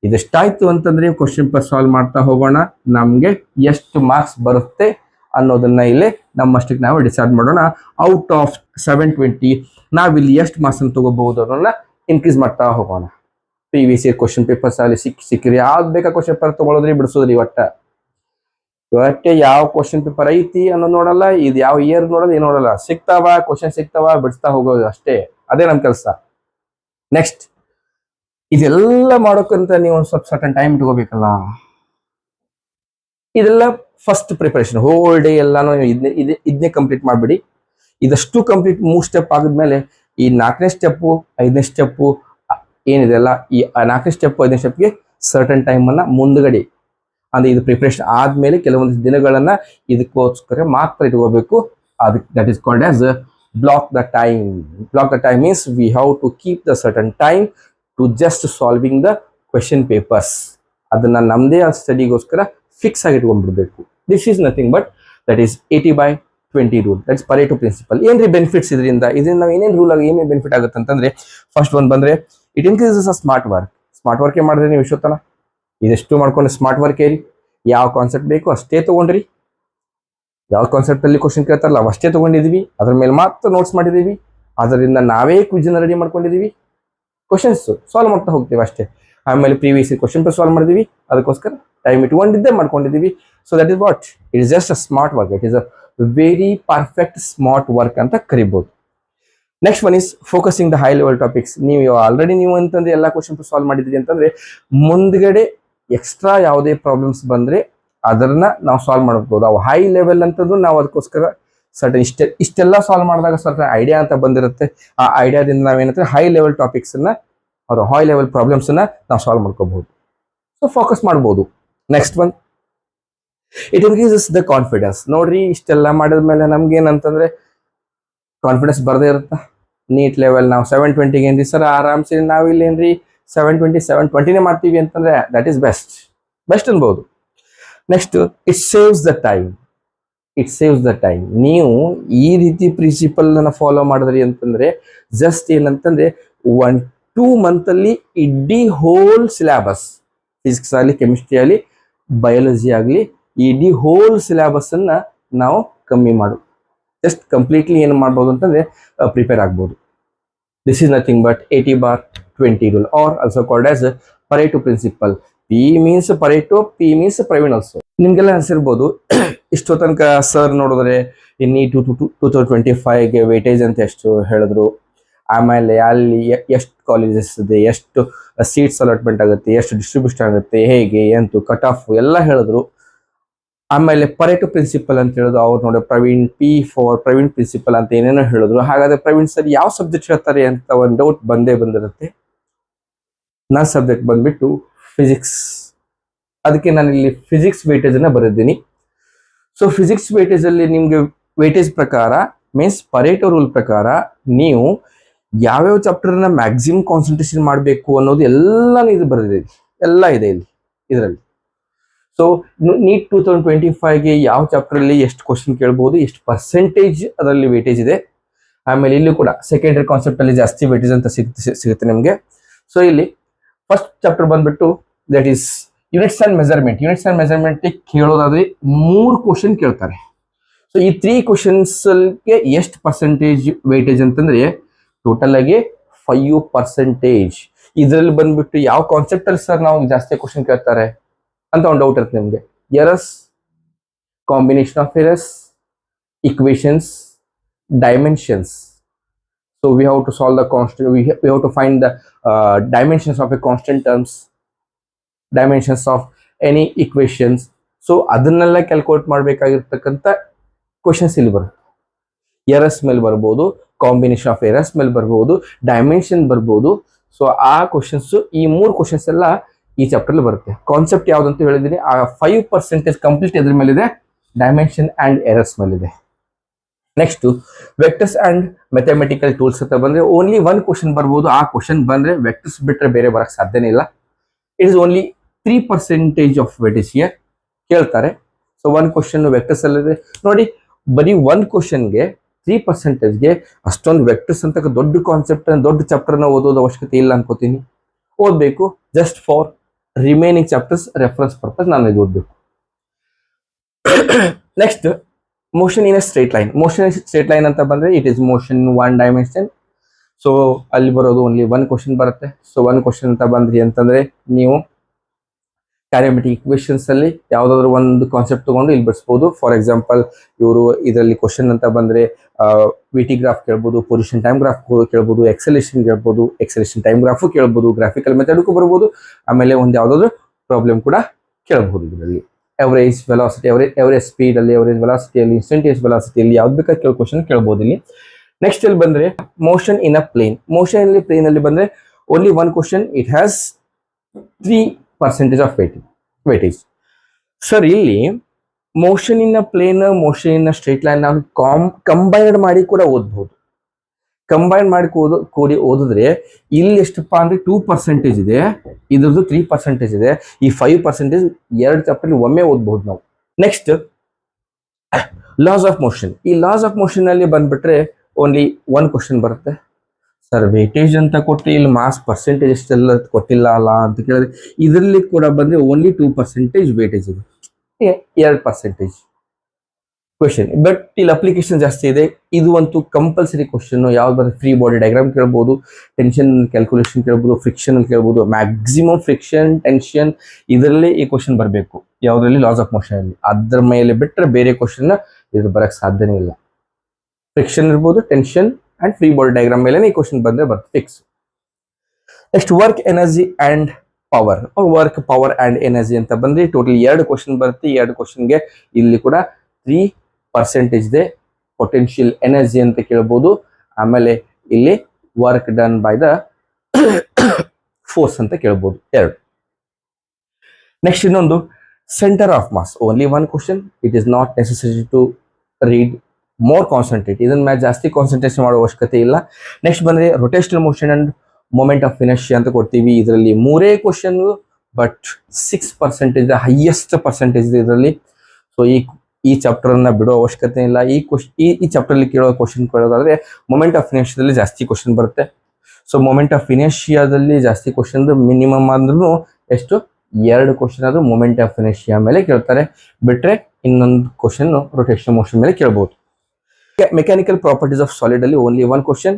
ಇದೆಷ್ಟಾಯ್ತು ಅಂತಂದ್ರೆ ಕ್ವಶನ್ ಪೇಪರ್ ಸಾಲ್ವ್ ಮಾಡ್ತಾ ಹೋಗೋಣ. ನಮ್ಗೆ ಎಷ್ಟು ಮಾರ್ಕ್ಸ್ ಬರುತ್ತೆ ಅನ್ನೋದನ್ನ ಇಲ್ಲಿ ನಮ್ಮಷ್ಟಕ್ಕೆ ನಾವು ಡಿಸೈಡ್ ಮಾಡೋಣ. ಔಟ್ ಆಫ್ 720 ನಾವಿಲ್ಲಿ ಎಷ್ಟು ಮಾರ್ಕ್ಸ್ ಅನ್ನು ತಗೋಬಹುದು ಅನ್ನೋದನ್ನ ಇನ್ಕ್ರೀಸ್ ಮಾಡ್ತಾ ಹೋಗೋಣ. ಪ್ರೀವಿಯಸ್ ಇಯರ್ ಕ್ವಶನ್ ಪೇಪರ್ಸ್ ಅಲ್ಲಿ ಸಿಕ್ಕಿರಿ ಯಾವ್ದು ಬೇಕಾ ಕ್ವಶನ್ ಪೇಪರ್ ತಗೊಳೋದ್ರಿ ಬಿಡಿಸೋದ್ರಿ. ಒಟ್ಟೆ ಯಾವ ಕ್ವಶನ್ ಪೇಪರ್ ಐತಿ ಅನ್ನೋದು ನೋಡಲ್ಲ, ಇದು ಯಾವ ಇಯರ್ ನೋಡೋದು ಏನು ನೋಡಲ್ಲ. ಸಿಗ್ತಾವ ಕ್ವಶನ್ ಸಿಗ್ತಾವ, ಬಿಡಿಸ್ತಾ ಹೋಗೋದು ಅಷ್ಟೇ. ಅದೇ ನಮ್ ಕೆಲಸ. ನೆಕ್ಸ್ಟ್ ಇದೆಲ್ಲ ಮಾಡೋಕ್ಕಂತ ನೀವು ಒಂದು ಸ್ವಲ್ಪ ಸರ್ಟನ್ ಟೈಮ್ ಇಟ್ಕೋಬೇಕಲ್ಲ. ಇದೆಲ್ಲ ಫಸ್ಟ್ ಪ್ರಿಪರೇಷನ್, ಹೋಲ್ ಡೇ ಎಲ್ಲಾನು ಇದನ್ನೇ ಕಂಪ್ಲೀಟ್ ಮಾಡ್ಬಿಡಿ. ಇದಷ್ಟು ಕಂಪ್ಲೀಟ್ 3 ಸ್ಟೆಪ್ ಆದ್ಮೇಲೆ ಈ 4ನೇ ಸ್ಟೆಪ್ಪು 5ನೇ ಸ್ಟೆಪ್ಪು ಏನಿದೆ ಅಲ್ಲ, ಈ 4ನೇ ಸ್ಟೆಪ್ 5ನೇ ಸ್ಟೆಪ್ಗೆ ಸರ್ಟನ್ ಟೈಮ್ ಅನ್ನ ಮುಂದ್ಗಡೆ ಅಂದ್ರೆ ಇದು ಪ್ರಿಪರೇಷನ್ ಆದ್ಮೇಲೆ ಕೆಲವೊಂದು ದಿನಗಳನ್ನ ಇದಕ್ಕೋಸ್ಕರ ಮಾತ್ರ ಇಟ್ಕೋಬೇಕು. ಅದಕ್ಕೆ that is called as block the time. Block the time means we have to keep the certain time to just solving the question papers. ಅದನ್ನ ನಮ್ದೇ ಆ ಸ್ಟಡಿಗೋಸ್ಕರ ಫಿಕ್ಸ್ ಆಗಿ ಇಟ್ಕೊಂಡ್ಬಿಡ್ಬೇಕು. This is nothing but that is 80/20 rule. That's Pareto principle. ಏನ್ರಿ benefits ಇದರಿಂದ ನಾವು ಏನೇನು ರೂಲ್ ಆಗಿ ಏನೇನು ಬೆನಿಫಿಟ್ ಆಗುತ್ತೆ ಅಂತಂದ್ರೆ, ಫಸ್ಟ್ ಒಂದು ಬಂದ್ರೆ it increases a smart work. Smart work ಮಾಡಿದ್ರೆ ನೀವು ಇಷ್ಟೊತ್ತನ ಇದೆಷ್ಟು ಮಾಡ್ಕೊಂಡು ಸ್ಮಾರ್ಟ್ ವರ್ಕ್ ಏರಿ, ಯಾವ ಕಾನ್ಸೆಪ್ಟ್ ಬೇಕು ಅಷ್ಟೇ ತಗೊಂಡ್ರಿ, ಯಾವ ಕಾನ್ಸೆಪ್ಟ್ ಅಲ್ಲಿ ಕ್ವಶನ್ ಕೇಳ್ತಾರಲ್ಲ ಅಷ್ಟೇ ತಗೊಂಡಿದೀವಿ, ಅದ್ರ ಮೇಲೆ ಮಾತ್ರ ನೋಟ್ಸ್ ಮಾಡಿದೀವಿ, ಅದರಿಂದ ನಾವೇ ಕ್ವಿಜ್ನ ರೆಡಿ ಮಾಡ್ಕೊಂಡಿದೀವಿ, ಕ್ವಶನ್ಸ್ ಸಾಲ್ವ್ ಮಾಡ್ತಾ ಹೋಗ್ತೀವಿ ಅಷ್ಟೇ. ಆಮೇಲೆ ಪ್ರೀವಿಯಸ್ ಕ್ವಶನ್ ಸಾಲ್ವ್ ಮಾಡಿದೀವಿ, ಅದಕ್ಕೋಸ್ಕರ ಟೈಮ್ ಇಟ್ಕೊಂಡಿದ್ದೇ ಮಾಡ್ಕೊಂಡಿದೀವಿ. So that is what it is just a smart work. It is a very perfect smart work ಅಂತ ಕರಿಬಹುದು. Next one is focusing the high level topics. ನೀವು ಆಲ್ರೆಡಿ ನೀವು ಅಂತಂದ್ರೆ ಎಲ್ಲ ಕ್ವಶನ್ ಸಾಲ್ವ್ ಮಾಡಿದ್ರಿ ಅಂತಂದ್ರೆ ಮುಂದ್ಗಡೆ ಎಕ್ಸ್ಟ್ರಾ ಯಾವುದೇ ಪ್ರಾಬ್ಲಮ್ಸ್ ಬಂದ್ರೆ ಅದನ್ನ ನಾವು ಸಾಲ್ವ್ ಮಾಡಬಹುದು. ಅವು ಹೈ ಲೆವೆಲ್ ಅಂತಂದು ನಾವು ಅದಕ್ಕೋಸ್ಕರ ಸರ್ಟನ್ ಇಷ್ಟೆಲ್ಲ ಸಾಲ್ವ್ ಮಾಡಿದಾಗ ಸರ್ಟನ್ ಐಡಿಯಾ ಅಂತ ಬಂದಿರುತ್ತೆ. ಆ ಐಡಿಯಾದಿಂದ ನಾವೇನಂದ್ರೆ ಹೈ ಲೆವೆಲ್ ಟಾಪಿಕ್ಸ್ ಅನ್ನ ಅಥವಾ ಹೈ ಲೆವೆಲ್ ಪ್ರಾಬ್ಲಮ್ಸ್ ಅನ್ನ ನಾವು ಸಾಲ್ವ್ ಮಾಡ್ಕೋಬಹುದು. ಸೊ ಫೋಕಸ್ ಮಾಡ್ಬೋದು. Next one it increases the confidence. ನೋಡ್ರಿ ಇಷ್ಟೆಲ್ಲ ಮಾಡಿದ್ಮೇಲೆ ನಮ್ಗೆ ಏನಂತಂದ್ರೆ ಕಾನ್ಫಿಡೆನ್ಸ್ ಬರದೇ ಇರುತ್ತಾ. ನೀಟ್ ಲೆವೆಲ್ ನಾವು 720 ಏನ್ರಿ ಸರ್ ಆರಾಮ್ಸೆ ನಾವು ಇಲ್ಲಿ ಏನ್ರಿ 720 720ನೇ ಮಾಡ್ತೀವಿ ಅಂತಂದ್ರೆ ದಟ್ ಈಸ್ ಬೆಸ್ಟ್ ಅನ್ಬೋದು. Next it saves the time. It saves the time. ನೀವು ಈ ರೀತಿ ಪ್ರಿನ್ಸಿಪಲ್ ಅನ್ನ ಫಾಲೋ ಮಾಡಿದ್ರಿ ಅಂತಂದ್ರೆ ಜಸ್ಟ್ ಏನಂತಂದ್ರೆ 1-2 ಮಂತ್ ಅಲ್ಲಿ ಇಡೀ ಹೋಲ್ ಸಿಲೆಬಸ್, ಫಿಸಿಕ್ಸ್ ಆಗಲಿ ಕೆಮಿಸ್ಟ್ರಿ ಆಗಲಿ ಬಯಾಲಜಿ ಆಗಲಿ ಇಡೀ ಹೋಲ್ ಸಿಲೆಬಸ್ ಅನ್ನ ನಾವು ಕಮ್ಮಿ ಮಾಡು ಜಸ್ಟ್ ಕಂಪ್ಲೀಟ್ಲಿ ಏನು ಮಾಡ್ಬೋದು ಅಂತಂದ್ರೆ ಪ್ರಿಪೇರ್ ಆಗ್ಬೋದು. This is nothing but 80/20 rule are also called as Pareto principle. P means Pareto, P means Praveen also. ನಿಮ್ಗೆಲ್ಲ ಅನ್ಸಿರ್ಬೋದು ಇಷ್ಟೋ ತನಕ ಸರ್ ನೋಡಿದ್ರೆ ಇನ್ನಿ 2025ಗೆ ವೇಟೇಜ್ ಅಂತ ಎಷ್ಟು ಹೇಳಿದ್ರು, ಆಮೇಲೆ ಅಲ್ಲಿ ಎಷ್ಟು ಕಾಲೇಜಸ್ ಇದೆ, ಎಷ್ಟು ಸೀಟ್ಸ್ ಅಲಾಟ್ಮೆಂಟ್ ಆಗುತ್ತೆ, ಎಷ್ಟು ಡಿಸ್ಟ್ರಿಬ್ಯೂಷನ್ ಆಗುತ್ತೆ, ಹೇಗೆ ಎಂತು ಕಟ್ ಆಫ್ ಎಲ್ಲ ಹೇಳಿದ್ರು. ಆಮೇಲೆ ಪರೇಟೋ ಪ್ರಿನ್ಸಿಪಲ್ ಅಂತ ಹೇಳಿದ್ರು. ಅವ್ರು ನೋಡಿ Praveen P for Praveen principle ಅಂತ ಏನೇನೋ ಹೇಳಿದ್ರು. ಹಾಗಾದ್ರೆ ಪ್ರವೀಣ್ ಸರ್ ಯಾವ ಸಬ್ಜೆಕ್ಟ್ ಹೇಳ್ತಾರೆ ಅಂತ ಒಂದು ಡೌಟ್ ಬಂದಿರುತ್ತೆ. ನನ್ನ ಸಬ್ಜೆಕ್ಟ್ ಬಂದ್ಬಿಟ್ಟು ಫಿಸಿಕ್ಸ್. ಅದಕ್ಕೆ ನಾನು ಇಲ್ಲಿ ಫಿಸಿಕ್ಸ್ ವೇಟೇಜ್ ಅನ್ನ ಬರೆದಿದ್ದೀನಿ. ಸೊ ಫಿಸಿಕ್ಸ್ ವೇಟೇಜ್ ಅಲ್ಲಿ ನಿಮ್ಗೆ ವೇಟೇಜ್ ಪ್ರಕಾರ ಮೀನ್ಸ್ ಪರೇಟೋ ರೂಲ್ ಪ್ರಕಾರ ನೀವು ಯಾವ್ಯಾವ ಚಾಪ್ಟರ್ನ ಮ್ಯಾಕ್ಸಿಮಮ್ ಕಾನ್ಸಂಟ್ರೇಷನ್ ಮಾಡಬೇಕು ಅನ್ನೋದು ಎಲ್ಲಾನು ಇದು ಬರೆದಿದೆ, ಎಲ್ಲ ಇದೆ ಇಲ್ಲಿ ಇದರಲ್ಲಿ. ಸೊ ನೀಟ್ 2025ಗೆ ಯಾವ ಚಾಪ್ಟರ್ ಅಲ್ಲಿ ಎಷ್ಟು ಕ್ವಶನ್ ಕೇಳಬಹುದು, ಎಷ್ಟು ಪರ್ಸೆಂಟೇಜ್ ಅದರಲ್ಲಿ ವೇಟೇಜ್ ಇದೆ. ಆಮೇಲೆ ಇಲ್ಲಿ ಕೂಡ ಸೆಕೆಂಡರಿ ಕಾನ್ಸೆಪ್ಟ್ ಅಲ್ಲಿ ಜಾಸ್ತಿ ವೇಟೇಜ್ ಅಂತ ಸಿಗುತ್ತೆ ನಿಮಗೆ. ಸೊ ಇಲ್ಲಿ ಫಸ್ಟ್ ಚಾಪ್ಟರ್ ಬಂದ್ಬಿಟ್ಟು that is units and measurement. Units and measurement ಕೇಳೋದಾದ್ರೆ 3 ಕ್ವಶನ್ ಕೇಳ್ತಾರೆ. ಸೊ ಈ 3 ಕ್ವಶನ್ಸ್ಗೆ ಎಷ್ಟು ಪರ್ಸೆಂಟೇಜ್ ವೇಟೇಜ್ ಅಂತಂದ್ರೆ ಟೋಟಲ್ ಆಗಿ 5%. ಇದರಲ್ಲಿ ಬಂದ್ಬಿಟ್ಟು ಯಾವ ಕಾನ್ಸೆಪ್ಟ್ ಅಲ್ಲಿ ಸರ್ ನಾವು ಜಾಸ್ತಿ ಕ್ವಶನ್ ಕೇಳ್ತಾರೆ ಅಂತ ಒಂದು ಡೌಟ್ ಇರುತ್ತೆ ನಿಮಗೆ. Errors, combination of errors, equations, dimensions. So we have to solve the constant, we have to find the dimensions of a constant terms, dimensions of any equations. So ಅದನ್ನೆಲ್ಲ calculate ಮಾಡಬೇಕಾಗಿರ್ತಕ್ಕಂಥ questions ಇಲ್ಲಿ ಬರುತ್ತೆ. Errors ಮೇಲೆ ಬರ್ಬೋದು, combination of errors ಮೇಲೆ ಬರ್ಬೋದು, dimension ಬರ್ಬೋದು. So ಆ questions, ಈ 3 ಕ್ವಶನ್ಸ್ ಎಲ್ಲ ಈ ಚಾಪ್ಟರ್ ಬರುತ್ತೆ. ಕಾನ್ಸೆಪ್ಟ್ ಯಾವ್ದಂತ ಹೇಳಿದೀನಿ. ಆ 5% ಕಂಪ್ಲೀಟ್ ಎದ್ರ ಮೇಲಿದೆ, ಡೈಮೆನ್ಷನ್ ಅಂಡ್ ಎರರ್ಸ್ ಮೇಲಿದೆ. Next vectors and mathematical tools ಅಂತ ಬಂದ್ರೆ ಓನ್ಲಿ 1 ಕ್ವಶನ್ ಬರ್ಬೋದು. ಆ ಕ್ವಶನ್ ಬಂದ್ರೆ ವೆಕ್ಟರ್ಸ್ ಬಿಟ್ರೆ ಬೇರೆ ಬರಕ್ ಸಾಧ್ಯನೇ ಇಲ್ಲ. It is only 3% of weightage here ಕೇಳ್ತಾರೆ. ಸೊ 1 ಕ್ವಶನ್ ವೆಕ್ಟರ್ಸ್ ಅಲ್ಲಿದೆ. ನೋಡಿ ಬರೀ 1 ಕ್ವಶನ್ಗೆ 3%ಗೆ ಅಷ್ಟೊಂದು ವೆಕ್ಟರ್ಸ್ ಅಂತ ದೊಡ್ಡ ಕಾನ್ಸೆಪ್ಟ್ ದೊಡ್ಡ ಚಾಪ್ಟರ್ ನ ಓದೋದು ಅವಶ್ಯಕತೆ ಇಲ್ಲ ಅನ್ಕೋತೀನಿ. ಓದ್ಬೇಕು just for remaining chapters reference purpose ನಾನು ಇದು ಓದ್ಬೇಕು. Next motion in a straight line. Motion straight line ಅಂತ ಬಂದ್ರೆ it is motion 1 dimension. So ಅಲ್ಲಿ ಬರೋದು ಓನ್ಲಿ 1 ಕ್ವಶನ್ ಬರುತ್ತೆ. ಸೊ 1 ಕ್ವಶನ್ ಅಂತ ಬಂದ್ರಿ ಅಂತಂದ್ರೆ ನೀವು ಕ್ಯಾರಿಮೆಟಿಕ್ ಇಕ್ವೇಶನ್ಸ್ ಅಲ್ಲಿ ಯಾವ್ದಾದ್ರು ಒಂದು ಕಾನ್ಸೆಪ್ಟ್ ತಗೊಂಡು ಇಲ್ಲಿ ಬಿಡಿಸ್ಬೋದು. ಫಾರ್ ಎಕ್ಸಾಂಪಲ್ ಇವರು ಇದರಲ್ಲಿ ಕ್ವಶನ್ ಅಂತ ಬಂದ್ರೆ ವಿ ಟಿ ಗ್ರಾಫ್ ಕೇಳ್ಬೋದು, ಪೊಸಿಷನ್ ಟೈಮ್ ಗ್ರಾಫ್ ಕೇಳ್ಬೋದು, ಎಕ್ಸಲೇಷನ್ ಕೇಳ್ಬೋದು, ಎಕ್ಸಲೇಷನ್ ಟೈಮ್ ಗ್ರಾಫು ಕೇಳ್ಬೋದು, ಗ್ರಾಫಿಕಲ್ ಮೆಥಡ್ಗೂ ಬರ್ಬೋದು. ಆಮೇಲೆ ಒಂದು ಯಾವ್ದಾದ್ರು ಪ್ರಾಬ್ಲಮ್ ಕೂಡ ಕೇಳಬಹುದು. ಇದರಲ್ಲಿ ಎವರೇಜ್ ವೆಲಾಸಿಟಿ, ಎವರೇಜ್ ಸ್ಪೀಡ್ ಅಲ್ಲಿ, ಎವರೇಜ್ ವೆಲಾಸಿಟಿಯಲ್ಲಿ, ಇನ್ಸ್ಟಂಟೇನಿಯಸ್ ವೆಲಾಸಿಟಿಯಲ್ಲಿ ಯಾವ್ದು ಬೇಕಾದ್ರೆ ಕ್ವಶನ್ ಕೇಳ್ಬೋದು ಇಲ್ಲಿ. ನೆಕ್ಸ್ಟ್ ಇಲ್ಲಿ ಬಂದ್ರೆ motion in a plane. Motion ಇಲ್ಲಿ ಪ್ಲೇನ್ ಅಲ್ಲಿ ಬಂದ್ರೆ only one question, it has 3% of weightage. Sir ಇಲ್ಲಿ motion in a plane, motion in a straight line ನಾವು ಕಂಬೈನ್ಡ್ ಮಾಡಿ ಕೂಡ ಓದ್ಬಹುದು. ಕಂಬೈನ್ ಮಾಡಿ ಕೂಡಿ ಓದಿದ್ರೆ ಇಲ್ಲಿ ಎಷ್ಟಪ್ಪ ಅಂದ್ರೆ 2% ಇದೆ, ಇದ್ರದ್ದು 3% ಇದೆ. ಈ 5% ಎರಡು ಚಾಪ್ಟರ್ ಒಮ್ಮೆ ಓದ್ಬಹುದು ನಾವು. Next loss of motion. ಈ ಲಾಸ್ ಆಫ್ ಮೋಷನ್ ಅಲ್ಲಿ ಬಂದ್ಬಿಟ್ರೆ ಓನ್ಲಿ ಒನ್ ಕ್ವಶನ್ ಬರುತ್ತೆ. ಸರ್ ವೇಟೇಜ್ ಅಂತ ಕೊಟ್ಟು ಇಲ್ಲಿ ಮಾಸ್ ಪರ್ಸೆಂಟೇಜ್ ಎಷ್ಟೆಲ್ಲ ಕೊಟ್ಟಿಲ್ಲ ಅಲ್ಲ ಅಂತ ಕೇಳಿದ್ರೆ, ಇದರಲ್ಲಿ ಕೂಡ ಬಂದ್ರೆ ಓನ್ಲಿ 2% ವೇಟೇಜ್ ಇದೆ, 2% ಕ್ವಶನ್. ಬಟ್ ಇಲ್ಲಿ ಅಪ್ಲಿಕೇಶನ್ ಜಾಸ್ತಿ ಇದೆ. ಇದು ಒಂದು ಕಂಪಲ್ಸರಿ ಕ್ವಶನ್. ಯಾವ್ದು ಬರುತ್ತೆ, ಫ್ರೀ ಬಾಡಿ ಡಯಾಗ್ರಾಮ್ ಕೇಳ್ಬೋದು, ಟೆನ್ಷನ್ ಕ್ಯಾಲ್ಕುಲೇಷನ್ ಕೇಳ್ಬೋದು, ಫ್ರಿಕ್ಷನ್ ಕೇಳ್ಬೋದು. ಮ್ಯಾಕ್ಸಿಮಮ್ ಫ್ರಿಕ್ಷನ್, ಟೆನ್ಷನ್ ಇದರಲ್ಲಿ ಈ ಕ್ವಶನ್ ಬರಬೇಕು. ಯಾವ್ದ್ರಲ್ಲಿ, ಲಾಸ್ ಆಫ್ ಮೋಷನ್ ಅಲ್ಲಿ. ಅದ್ರ ಮೇಲೆ ಬಿಟ್ಟರೆ ಬೇರೆ ಕ್ವಶನ್ ಇದ್ರ ಬರಕ್ ಸಾಧ್ಯನೇ ಇಲ್ಲ. ಫ್ರಿಕ್ಷನ್ ಇರ್ಬೋದು, tension and free body diagram ಮೇಲೆ ಈ ಕ್ವಶನ್ ಬಂದ್ರೆ ಬರುತ್ತೆ fix. Next work, energy and power. Work, power and energy ಅಂತ ಬಂದ್ರೆ ಟೋಟಲ್ 2 ಕ್ವಶನ್ ಬರುತ್ತೆ. 2 ಕ್ವಶನ್ಗೆ ಇಲ್ಲಿ ಕೂಡ 3% ಇದೆ. ಪೊಟೆನ್ಷಿಯಲ್ ಎನರ್ಜಿ ಅಂತ ಕೇಳ್ಬೋದು. ಆಮೇಲೆ ಇಲ್ಲಿ work done by the force ಅಂತ ಕೇಳ್ಬೋದು, 2. ನೆಕ್ಸ್ಟ್ ಇನ್ನೊಂದು centre of mass. Only one question, it is not necessary to read more concentrate. ಇದನ್ನ ಮೇಲೆ ಜಾಸ್ತಿ ಕಾನ್ಸಂಟ್ರೇಷನ್ ಮಾಡೋ ಅವಶ್ಯಕತೆ ಇಲ್ಲ. ನೆಕ್ಸ್ಟ್ ಬಂದ್ರೆ rotational motion and moment of inertia ಅಂತ ಕೊಡ್ತೀವಿ. ಇದರಲ್ಲಿ 3 ಕ್ವಶನ್, ಬಟ್ 6% ಹೈಯೆಸ್ಟ್ ಪರ್ಸೆಂಟೇಜ್ ಇದೆ ಇದರಲ್ಲಿ. ಸೊ ಈ ಚಾಪ್ಟರ್ ಅನ್ನ ಬಿಡೋ ಅವಶ್ಯಕತೆ ಇಲ್ಲ. ಈ ಚಾಪ್ಟರ್ ಅಲ್ಲಿ ಕೇಳೋ ಕ್ವಶನ್ ಕೇಳೋದಾದ್ರೆ ಮೊಮೆಂಟ್ ಆಫ್ ಇನರ್ಷಿಯಾದಲ್ಲಿ ಜಾಸ್ತಿ ಕ್ವಶನ್ ಬರುತ್ತೆ. ಸೊ ಮೊಮೆಂಟ್ ಆಫ್ ಇನರ್ಷಿಯಾದಲ್ಲಿ ಜಾಸ್ತಿ ಕ್ವಶನ್ ಮಿನಿಮಮ್ ಅಂದ್ರೂ ಎಷ್ಟು, 2 ಕ್ವಶನ್ ಆದ್ರೂ ಮೊಮೆಂಟ್ ಆಫ್ ಇನರ್ಷಿಯಾ ಮೇಲೆ ಕೇಳ್ತಾರೆ. ಬಿಟ್ರೆ ಇನ್ನೊಂದು ಕ್ವಶನ್ ರೊಟೇಷನಲ್ ಮೋಷನ್ ಮೇಲೆ ಕೇಳಬಹುದು. ಮೆಕ್ಯಾನಿಕಲ್ ಪ್ರಾಪರ್ಟೀಸ್ ಆಫ್ ಸಾಲಿಡ್ ಅಲ್ಲಿ only one question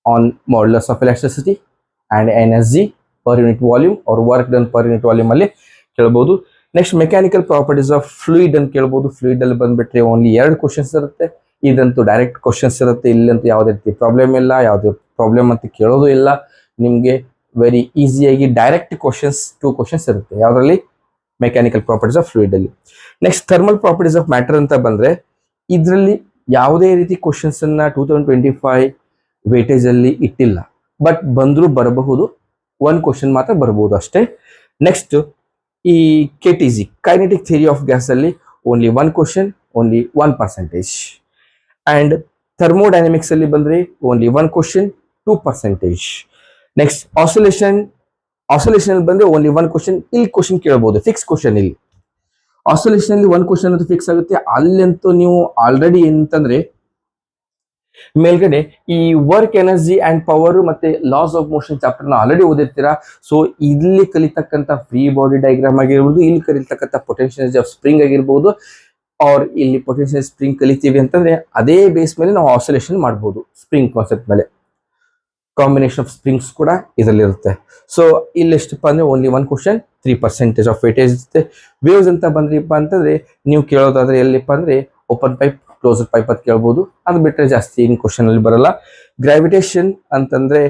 on modulus of electricity and energy per unit volume or work done per unit volume ಅಲ್ಲಿ ಕೇಳಬಹುದು. Next mechanical properties of fluid ಅಂತ ಕೇಳಬಹುದು. ಫ್ಲೂಯಿಡ್ ಅಲ್ಲಿ ಬಂದ್ಬಿಟ್ರೆ only 2 questions ಇರುತ್ತೆ. ಇದಂತೂ ಡೈರೆಕ್ಟ್ ಕ್ವಶನ್ಸ್ ಇರುತ್ತೆ. ಇಲ್ಲಂತೂ ಯಾವುದೇ ರೀತಿ ಪ್ರಾಬ್ಲಮ್ ಇಲ್ಲ, ಯಾವುದೇ ಪ್ರಾಬ್ಲಮ್ ಅಂತ ಕೇಳೋದು ಇಲ್ಲ. ನಿಮಗೆ ವೆರಿ ಈಸಿಯಾಗಿ ಡೈರೆಕ್ಟ್ ಕ್ವಶನ್ಸ್ 2 ಕ್ವಶನ್ಸ್ ಇರುತ್ತೆ. ಯಾವುದರಲ್ಲಿ, ಮೆಕ್ಯಾನಿಕಲ್ ಪ್ರಾಪರ್ಟೀಸ್ ಆಫ್ ಫ್ಲೂಯಿಡ್ ಅಲ್ಲಿ. Next thermal properties of matter ಅಂತ ಬಂದ್ರೆ ಇದರಲ್ಲಿ ಯಾವುದೇ ರೀತಿ ಕ್ವಶನ್ಸ್ ಅನ್ನ 2025 ವೇಟೇಜ್ ಅಲ್ಲಿ ಇಟ್ಟಿಲ್ಲ, ಬಟ್ ಬಂದ್ರೂ ಬರಬಹುದು. 1 ಕ್ವಶನ್ ಮಾತ್ರ ಬರಬಹುದು ಅಷ್ಟೇ. ನೆಕ್ಸ್ಟ್ ಈ KTG, kinetic theory of gas ಅಲ್ಲಿ only 1 question, only 1%. And thermodynamics ಅಲ್ಲಿ ಬಂದ್ರೆ ಓನ್ಲಿ 1 ಕ್ವಶನ್, 2%. ನೆಕ್ಸ್ಟ್ ಆಸೋಲೇಷನ್ ಬಂದ್ರೆ ಓನ್ಲಿ 1 ಕ್ವಶನ್. ಇಲ್ಲಿ ಕ್ವಶನ್ ಕೇಳಬಹುದು, ಫಿಕ್ಸ್ ಕ್ವಶನ್. ಇಲ್ಲಿ ಆಸೋಲೇಷನ್ ಅಲ್ಲಿ 1 ಕ್ವಶನ್ ಅಂತ ಫಿಕ್ಸ್ ಆಗುತ್ತೆ. ಅಲ್ಲಂತೂ ನೀವು ಆಲ್ರೆಡಿ ಎಂತಂದ್ರೆ ಮೇಲ್ಗಡೆ ಈ ವರ್ಕ್, ಎನರ್ಜಿ ಅಂಡ್ ಪವರ್ ಮತ್ತೆ ಲಾಸ್ ಆಫ್ ಮೋಷನ್ ಚಾಪ್ಟರ್ ನ ಆಲ್ರೆಡಿ ಓದಿರ್ತೀರಾ. ಸೊ ಇಲ್ಲಿ ಕಲಿತಕ್ಕಂತ ಫ್ರೀ ಬಾಡಿ ಡಯಾಗ್ರಾಮ್ ಆಗಿರ್ಬೋದು, ಇಲ್ಲಿ ಕಲಿತಕ್ಕಂತ ಪೊಟೆನ್ಷಿಯಲ್ ಆಫ್ ಸ್ಪ್ರಿಂಗ್ ಆಗಿರ್ಬೋದು, ಆರ್ ಇಲ್ಲಿ ಪೊಟೆನ್ಷಿಯಲ್ ಸ್ಪ್ರಿಂಗ್ ಕಲಿತೀವಿ ಅಂತಂದ್ರೆ ಅದೇ ಬೇಸ್ ಮೇಲೆ ನಾವು ಆಸೋಲೇಷನ್ ಮಾಡ್ಬೋದು. ಸ್ಪ್ರಿಂಗ್ ಕಾನ್ಸೆಪ್ಟ್ ಮೇಲೆ ಕಾಂಬಿನೇಷನ್ ಆಫ್ ಸ್ಪ್ರಿಂಗ್ಸ್ ಕೂಡ ಇದರಲ್ಲಿ ಇರುತ್ತೆ. ಸೊ ಇಲ್ಲಿ ಎಷ್ಟಪ್ಪ ಅಂದ್ರೆ ಓನ್ಲಿ 1 ಕ್ವಶನ್, 3% ಆಫ್ ವೇಟೇಜ್ ಇರುತ್ತೆ. ವೇವ್ಸ್ ಅಂತ ಬಂದ್ರಿಪ್ಪ ಅಂತಂದ್ರೆ ನೀವು ಕೇಳೋದಾದ್ರೆ ಎಲ್ಲಿಪ್ಪ ಅಂದ್ರೆ ಓಪನ್ ಪೈಪ್, ಕ್ಲೋಸರ್ ಪೈಪ್ ಅಂತ ಕೇಳ್ಬೋದು. ಅದು ಬಿಟ್ಟರೆ ಜಾಸ್ತಿ ಇನ್ ಕ್ವಶನ್ ಅಲ್ಲಿ ಬರಲ್ಲ. ಗ್ರಾವಿಟೇಷನ್ ಅಂತಂದ್ರೆ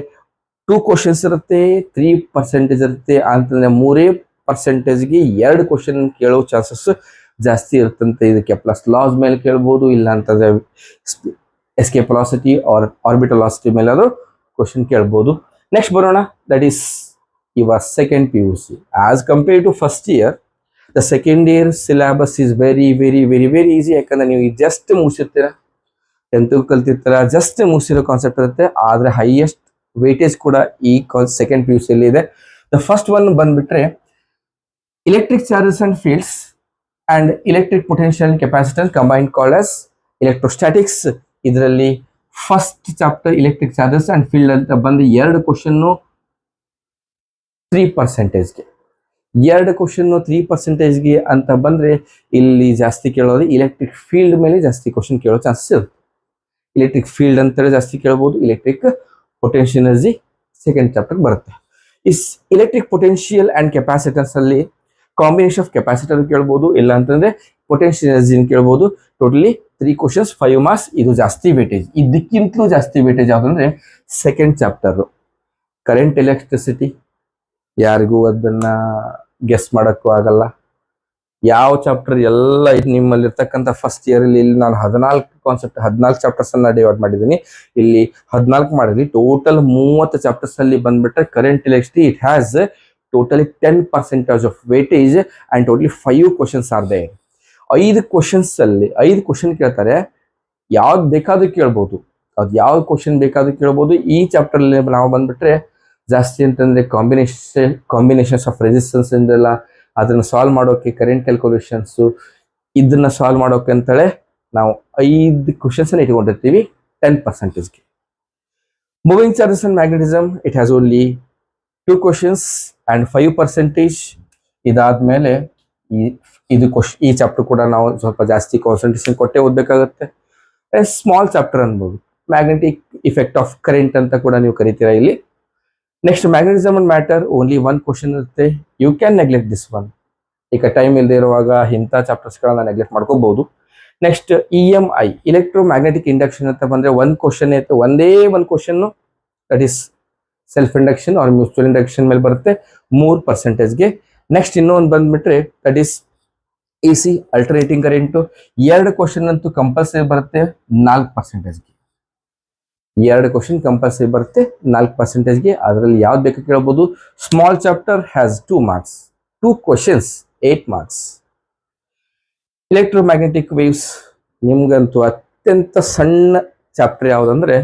2 ಕ್ವಶನ್ಸ್ ಇರುತ್ತೆ, 3% ಇರುತ್ತೆ. ಅಂತಂದ್ರೆ 3%ಗೆ 2 ಕ್ವಶನ್ ಕೇಳೋ ಚಾನ್ಸಸ್ ಜಾಸ್ತಿ ಇರುತ್ತಂತೆ. ಇದಕ್ಕೆ ಪ್ಲಸ್ ಲಾಸ್ ಮೇಲೆ ಕೇಳ್ಬೋದು, ಇಲ್ಲ ಅಂತಂದ್ರೆ escape velocity or orbital velocity ಮೇಲೆ ಅದು ಕ್ವಶನ್ ಕೇಳ್ಬೋದು. ನೆಕ್ಸ್ಟ್ ಬರೋಣ, that is your second PUC. As compare to first year, the second year syllabus is very very very very easy. ಯಾಕಂದ್ರೆ ನೀವು ಜಸ್ಟ್ ಮುಗಿಸಿರ್ತೀರ, 10th ಕಲ್ತಿರ್ತೀರ, ಜಸ್ಟ್ ಮುಗಿಸಿರೋ ಕಾನ್ಸೆಪ್ಟ್ ಇರುತ್ತೆ. ಆದ್ರೆ ಹೈಯೆಸ್ಟ್ ವೇಟೇಜ್ ಕೂಡ ಈ ಸೆಕೆಂಡ್ PUC ಅಲ್ಲಿ ಇದೆ. ದ ಫಸ್ಟ್ ಒನ್ ಬಂದ್ಬಿಟ್ರೆ electric charges and fields and electric potential and capacitance combined called as electrostatics. ಇದರಲ್ಲಿ first chapter electric charges and field ಅಂತ ಬಂದು 2 ಕ್ವಶನ್ 3%ಗೆ, 2 ಕ್ವಶನ್ 3%ಗೆ ಅಂತ ಬಂದ್ರೆ ಇಲ್ಲಿ ಜಾಸ್ತಿ ಕೇಳೋದು ಇಲೆಕ್ಟ್ರಿಕ್ ಫೀಲ್ಡ್ ಮೇಲೆ ಜಾಸ್ತಿ ಕ್ವಶನ್ ಕೇಳೋ ಚಾನ್ಸಸ್ ಇರುತ್ತೆ. ಇಲೆಕ್ಟ್ರಿಕ್ ಫೀಲ್ಡ್ ಅಂತೇಳಿ ಜಾಸ್ತಿ ಕೇಳಬಹುದು. Electric potential energy second chapter ಬರುತ್ತೆ. Is electric potential and capacitance ಅಲ್ಲಿ ಕಾಂಬಿನೇಷನ್ ಆಫ್ ಕೆಪಾಸಿಟರ್ ಕೇಳ್ಬೋದು, ಇಲ್ಲ ಅಂತಂದ್ರೆ ಪೊಟೆನ್ಷಿಯಲ್ ಎನರ್ಜಿನ ಕೇಳ್ಬೋದು. Totally 3 questions 5 marks. ಇದು ಜಾಸ್ತಿ ವೇಟೇಜ್. ಇದಕ್ಕಿಂತಲೂ ಜಾಸ್ತಿ ವೇಟೇಜ್ ಯಾವ್ದಂದ್ರೆ ಸೆಕೆಂಡ್ ಚಾಪ್ಟರ್ ಕರೆಂಟ್ ಎಲೆಕ್ಟ್ರಿಸಿಟಿ. ಯಾರಿಗೂ ಅದನ್ನ ಗೆಸ್ ಮಾಡಕ್ಕೂ ಆಗಲ್ಲ. ಯಾವ ಚಾಪ್ಟರ್ ಎಲ್ಲ ನಿಮ್ಮಲ್ಲಿ ಇರ್ತಕ್ಕಂಥ ಫಸ್ಟ್ ಇಯರ್ ಇಲ್ಲಿ ನಾನು 14 ಚಾಪ್ಟರ್ಸ್ ಅನ್ನ ಡಿವೈಡ್ ಮಾಡಿದ್ದೀನಿ. ಇಲ್ಲಿ 14 ಮಾಡಿದ್ವಿ. ಟೋಟಲ್ 30 ಚಾಪ್ಟರ್ಸ್ ಅಲ್ಲಿ ಬಂದ್ಬಿಟ್ರೆ current electricity it has totally 10% of weightage and totally 5 questions are they. 5 questions ಅಲ್ಲಿ 5 ಕ್ವಶನ್ ಕೇಳ್ತಾರೆ. ಯಾವ್ದು ಬೇಕಾದ್ರೂ ಕೇಳ್ಬೋದು, ಅದು ಯಾವ ಕ್ವಶನ್ ಬೇಕಾದ್ರೂ ಕೇಳ್ಬೋದು. ಈ ಚಾಪ್ಟರ್ ಅಲ್ಲಿ ನಾವು ಬಂದ್ಬಿಟ್ರೆ ಜಾಸ್ತಿ ಅಂತಂದ್ರೆ ಕಾಂಬಿನೇಷನ್ಸ್ ಆಫ್ ರೆಸಿಸ್ಟೆನ್ಸ್ ಇಂದೆಲ್ಲ ಅದನ್ನ ಸಾಲ್ವ್ ಮಾಡೋಕೆ, ಕರೆಂಟ್ ಕ್ಯಾಲ್ಕುಲೇಷನ್ಸ್ ಇದನ್ನ ಸಾಲ್ವ್ ಮಾಡೋಕೆ ಅಂತೇಳಿ ನಾವು 5 ಕ್ವಶನ್ಸ್ ಅನ್ನ ಇಟ್ಕೊಂಡಿರ್ತೀವಿ 10%ಗೆ. Moving charges and magnetism it has only 2 questions and 5%. ಇದಾದ್ಮೇಲೆ ಈ ಚಾಪ್ಟರ್ ಕೂಡ ನಾವು ಸ್ವಲ್ಪ ಜಾಸ್ತಿ ಕಾನ್ಸಂಟ್ರೇಷನ್ ಕೊಟ್ಟೆ ಓದ್ಬೇಕಾಗುತ್ತೆ. ಸ್ಮಾಲ್ ಚಾಪ್ಟರ್ ಅನ್ಬೋದು. ಮ್ಯಾಗ್ನೆಟಿಕ್ ಇಫೆಕ್ಟ್ ಆಫ್ ಕರೆಂಟ್ ಅಂತ ಕೂಡ ನೀವು ಕರಿತೀರಾ ಇಲ್ಲಿ. Next magnetism and matter only 1 question ಇರುತ್ತೆ. You can neglect this one. ಈಗ ಟೈಮ್ ಇಲ್ಲದೆ ಇರುವಾಗ ಇಂಥ ಚಾಪ್ಟರ್ಸ್ಗಳನ್ನ ನೆಗ್ಲೆಕ್ಟ್ ಮಾಡ್ಕೋಬಹುದು. Next EMI electromagnetic induction ಅಂತ ಬಂದ್ರೆ 1 ಕ್ವಶನ್ ಐತೆ. ಒಂದೇ 1 question that is self induction or mutual induction ಮೇಲೆ ಬರುತ್ತೆ 3%ಗೆ. ನೆಕ್ಸ್ಟ್ ಇನ್ನೊಂದು ಬಂದ್ಬಿಟ್ರೆ that is AC alternating current. 2 question ಅಂತೂ ಕಂಪಲ್ಸರಿ ಬರುತ್ತೆ 4%ಗೆ. 2 ಕ್ವಶನ್ ಕಂಪಲ್ಸರಿ ಬರುತ್ತೆ 4%ಗೆ. ಅದರಲ್ಲಿ ಯಾವ್ದು ಬೇಕು ಕೇಳಬಹುದು. Small chapter has 2 marks. 2 questions 8 marks. Electromagnetic waves ನಿಮ್ಗಂತೂ ಅತ್ಯಂತ ಸಣ್ಣ ಚಾಪ್ಟರ್ ಯಾವುದಂದ್ರೆ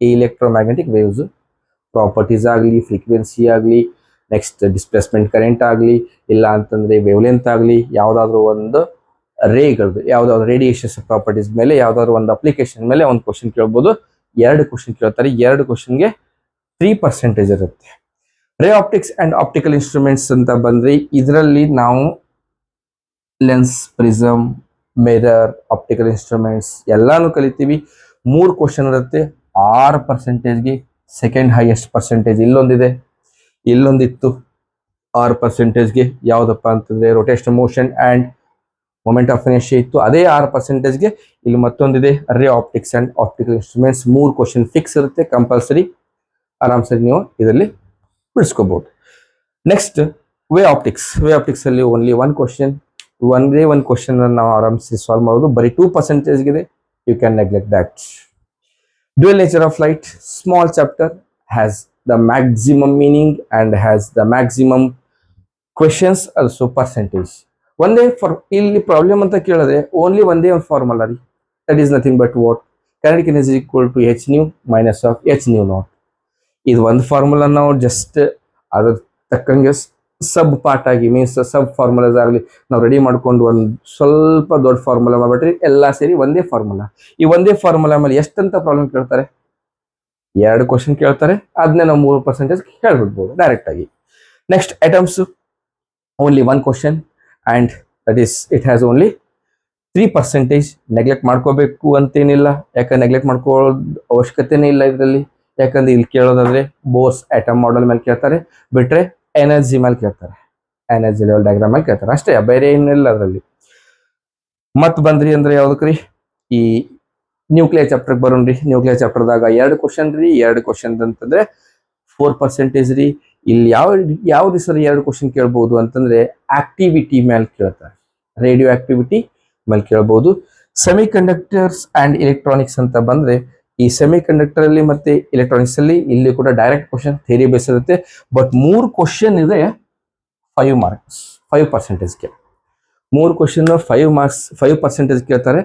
ಈ ಎಲೆಕ್ಟ್ರೋಮ್ಯಾಗ್ನೆಟಿಕ್ ವೇವ್ಸ್. ಪ್ರಾಪರ್ಟೀಸ್ ಆಗಲಿ, ಫ್ರೀಕ್ವೆನ್ಸಿ ಆಗಲಿ, ನೆಕ್ಸ್ಟ್ ಡಿಸ್ಪ್ಲೇಸ್ಮೆಂಟ್ ಕರೆಂಟ್ ಆಗಲಿ, ಇಲ್ಲ ಅಂತಂದ್ರೆ ವೇವ್ಲೆಂತ್ ಆಗಲಿ, ಯಾವುದಾದ್ರೂ ಒಂದು ರೇಗಳದ್ದು ಯಾವುದಾದ್ರು ರೇಡಿಯೇಷನ್ಸ್ ಪ್ರಾಪರ್ಟೀಸ್ ಮೇಲೆ ಯಾವುದಾದ್ರು ಒಂದು ಅಪ್ಲಿಕೇಶನ್ ಮೇಲೆ ಒಂದು ಕ್ವಶನ್ ಕೇಳ್ಬೋದು. 2 ಕ್ವಶನ್ ಕೇಳ್ತಾರೆ. 2 ಕ್ವಶನ್ಗೆ 3% ಇರುತ್ತೆ. ರೇ ಆಪ್ಟಿಕ್ಸ್ ಅಂಡ್ ಆಪ್ಟಿಕಲ್ ಇನ್ಸ್ಟ್ರೂಮೆಂಟ್ಸ್ ಅಂತ ಬಂದ್ರೆ ಇದರಲ್ಲಿ ನಾವು lens, prism, mirror, optical instruments ಎಲ್ಲಾನು ಕಲಿತೀವಿ. 3 ಕ್ವಶನ್ ಇರುತ್ತೆ 6%ಗೆ. ಸೆಕೆಂಡ್ ಹೈಯೆಸ್ಟ್ ಪರ್ಸೆಂಟೇಜ್ ಇಲ್ಲೊಂದಿದೆ, ಇಲ್ಲೊಂದಿತ್ತು 6%ಗೆ. ಯಾವುದಪ್ಪ ಅಂತಂದ್ರೆ rotation motion and moment of inertia ಇತ್ತು, ಅದೇ 6%ಗೆ. ಇಲ್ಲಿ ಮತ್ತೊಂದಿದೆ ray optics and optical instruments. 3 question fix ಇರುತ್ತೆ ಕಂಪಲ್ಸರಿ. ಆರಾಮ್ಸರಿ ನೀವು ಇದರಲ್ಲಿ ಬಿಡಿಸ್ಕೋಬಹುದು. Next wave optics. Wave optics ಅಲ್ಲಿ ಓನ್ಲಿ 1 ಕ್ವಶನ್. ಒಂದೇ 1 ಕ್ವಶನ್ ನಾವು ಆರಾಮ್ಸರಿ ಸಾಲ್ವ್ ಮಾಡೋದು. ಬರೀ 2%ಗಿದೆ. You can neglect that. Dual nature of light small chapter has the maximum meaning and has the maximum questions also percentage. ಒಂದೇ ಇಲ್ಲಿ ಪ್ರಾಬ್ಲಮ್ ಅಂತ ಕೇಳಿದ್ರೆ ಓನ್ಲಿ ಒಂದೇ ಒಂದು ಫಾರ್ಮುಲಾ ರೀ. That is nothing but what kinetic energy equal to h nu minus of h nu naught. ಇದು ಒಂದು formula ನಾವು ಜಸ್ಟ್ ಅದ್ರ ತಕ್ಕಂಗೆ ಸಬ್ ಪಾರ್ಟ್ ಆಗಿ ಮೀನ್ಸ್ ಸಬ್ ಫಾರ್ಮುಲಾಸ್ ಆಗಲಿ ನಾವು ರೆಡಿ ಮಾಡ್ಕೊಂಡು ಒಂದು ಸ್ವಲ್ಪ ದೊಡ್ಡ ಫಾರ್ಮುಲಾ ಮಾಡ್ಬಿಟ್ರಿ ಎಲ್ಲ ಸೇರಿ ಒಂದೇ ಫಾರ್ಮುಲಾ. ಈ ಒಂದೇ ಫಾರ್ಮುಲಾ ಮೇಲೆ ಎಷ್ಟಂತ ಪ್ರಾಬ್ಲಮ್ ಕೇಳ್ತಾರೆ. 2 ಕ್ವಶನ್ ಕೇಳ್ತಾರೆ. ಅದನ್ನೇ ನಾವು 3% ಹೇಳ್ಬಿಡ್ಬೋದು ಡೈರೆಕ್ಟ್ ಆಗಿ. Next items only 1 question and that is it has only 3%. Neglect ಮಾಡ್ಕೋಬೇಕು ಅಂತೇನಿಲ್ಲ, ಯಾಕಂದ್ರೆ ನೆಗ್ಲೆಕ್ಟ್ ಮಾಡ್ಕೊಳ್ಳೋದು ಅವಶ್ಯಕತೆನೇ ಇಲ್ಲ ಇದರಲ್ಲಿ. ಯಾಕಂದ್ರೆ ಇಲ್ಲಿ ಕೇಳೋದಾದ್ರೆ ಬೋರ್ಸ್ ಆಟಮ್ ಮಾಡೆಲ್ ಮೇಲೆ ಕೇಳ್ತಾರೆ, ಬಿಟ್ರೆ ಎನರ್ಜಿ ಮೇಲೆ ಕೇಳ್ತಾರೆ, ಎನರ್ಜಿ ಲೆವೆಲ್ ಡಯಾಗ್ರಾಮ್ ಮೇಲೆ ಕೇಳ್ತಾರೆ ಅಷ್ಟೇ, ಬೇರೆ ಏನಿಲ್ಲ ಅದರಲ್ಲಿ. ಮತ್ ಬಂದ್ರಿ ಅಂದ್ರೆ ಯಾವ್ದಕ್ರಿ ಈ ನ್ಯೂಕ್ಲಿಯರ್ ಚಾಪ್ಟರ್ ಬರೋಣ್ರಿ. ನ್ಯೂಕ್ಲಿಯರ್ ಚಾಪ್ಟರ್ದಾಗ 2 ಕ್ವಶನ್ ರೀ. 2 ಕ್ವಶನ್ ಅಂತಂದ್ರೆ 4% ರೀ. ಇಲ್ಲಿ ಯಾವ್ದು ಸರ್ 2 ಕ್ವಶನ್ ಕೇಳ್ಬಹುದು ಅಂತಂದ್ರೆ ಆಕ್ಟಿವಿಟಿ ಮೇಲೆ ಕೇಳ್ತಾರೆ, ರೇಡಿಯೋ ಆಕ್ಟಿವಿಟಿ ಮೇಲೆ ಕೇಳ್ಬಹುದು. ಸೆಮಿ ಕಂಡಕ್ಟರ್ಸ್ ಅಂಡ್ ಎಲೆಕ್ಟ್ರಾನಿಕ್ಸ್ ಅಂತ ಬಂದ್ರೆ ಈ ಸೆಮಿ ಕಂಡಕ್ಟರ್ ಅಲ್ಲಿ ಮತ್ತೆ ಎಲೆಕ್ಟ್ರಾನಿಕ್ಸ್ ಅಲ್ಲಿ ಇಲ್ಲಿ ಕೂಡ ಡೈರೆಕ್ಟ್ ಕ್ವಶನ್ ಥಿಯರಿ ಬೇಸ್ ಇರುತ್ತೆ. ಬಟ್ 3 ಕ್ವಶನ್ ಇದೆ 5 ಮಾರ್ಕ್ಸ್ 5%ಗೆ. 3 ಕ್ವಶನ್ 5 ಮಾರ್ಕ್ಸ್ 5% ಕೇಳ್ತಾರೆ.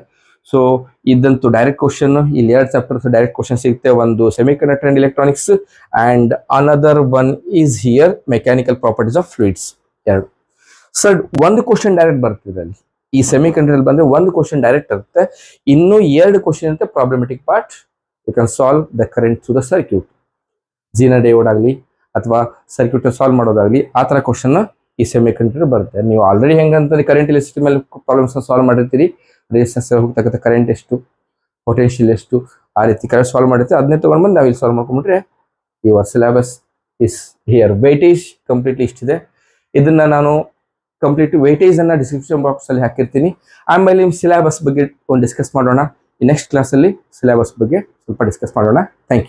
ಸೊ ಇದಂತೂ ಡೈರೆಕ್ಟ್ ಕ್ವಶನ್. ಇಲ್ಲಿ 2 ಚಾಪ್ಟರ್ಸ್ ಡೈರೆಕ್ಟ್ ಕ್ವಶನ್ ಸಿಗುತ್ತೆ. ಒಂದು semi conductor and electronics and another one is here mechanical properties of fluids. 2 sir 1 question direct ಬರ್ತಿದೆ ಅಲ್ಲಿ. ಈ ಸೆಮಿ ಕಂಡಕ್ಟರ್ ಬಂದ್ರೆ 1 ಕ್ವಶನ್ ಡೈರೆಕ್ಟ್ ಇರುತ್ತೆ. ಇನ್ನು 2 ಕ್ವಶನ್ ಇರುತ್ತೆ problematic part. You can solve the current through the circuit. Zener diode ಆಗಲಿ ಅಥವಾ circuit solve ಮಾಡೋದಾಗ್ಲಿ ಆ ತರ ಕ್ವಶನ್ ಈ ಸೆಮಿ ಕಂಡಕ್ಟರ್ ಬರುತ್ತೆ. ನೀವು ಆಲ್ರೆಡಿ ಹೆಂಗಂತಂದ್ರೆ ಕರೆಂಟ್ ಎಲೆಕ್ಟ್ರಿಸಿಟಿ ಮೇಲೆ ಪ್ರಾಬ್ಲಮ್ಸ್ ಸಾಲ್ವ್ ಮಾಡಿರ್ತೀರಿ. ರೆಸಿಸ್ಟೆನ್ಸ್ ಹೋಗ್ತಕ್ಕಂಥ ಕರೆಂಟ್ ಎಷ್ಟು, ಪೊಟೆನ್ಷಿಯಲ್ ಎಷ್ಟು, ಆ ರೀತಿ ಕರೆಂಟ್ ಸಾಲ್ವ್ ಮಾಡಿರ್ತೀವಿ. ಅದನ್ನೇ ತಗೊಂಡು ಬಂದು ನಾವು ಇಲ್ಲಿ ಸಾಲ್ವ್ ಮಾಡ್ಕೊಂಡ್ಬಿಟ್ರೆ your syllabus is here. Weightage completely ಇಷ್ಟಿದೆ. ಇದನ್ನ ನಾನು ಕಂಪ್ಲೀಟ್ ವೇಟೇಜ್ ಅನ್ನ ಡಿಸ್ಕ್ರಿಪ್ಷನ್ ಬಾಕ್ಸ್ ಅಲ್ಲಿ ಹಾಕಿರ್ತೀನಿ. ಆಮೇಲೆ ನಿಮ್ಮ ಸಿಲೆಬಸ್ ಬಗ್ಗೆ ಒಂದು ಡಿಸ್ಕಸ್ ಮಾಡೋಣ. ನೆಕ್ಸ್ಟ್ ಕ್ಲಾಸಲ್ಲಿ ಸಿಲೆಬಸ್ ಬಗ್ಗೆ ಸ್ವಲ್ಪ ಡಿಸ್ಕಸ್ ಮಾಡೋಣ. Thank you.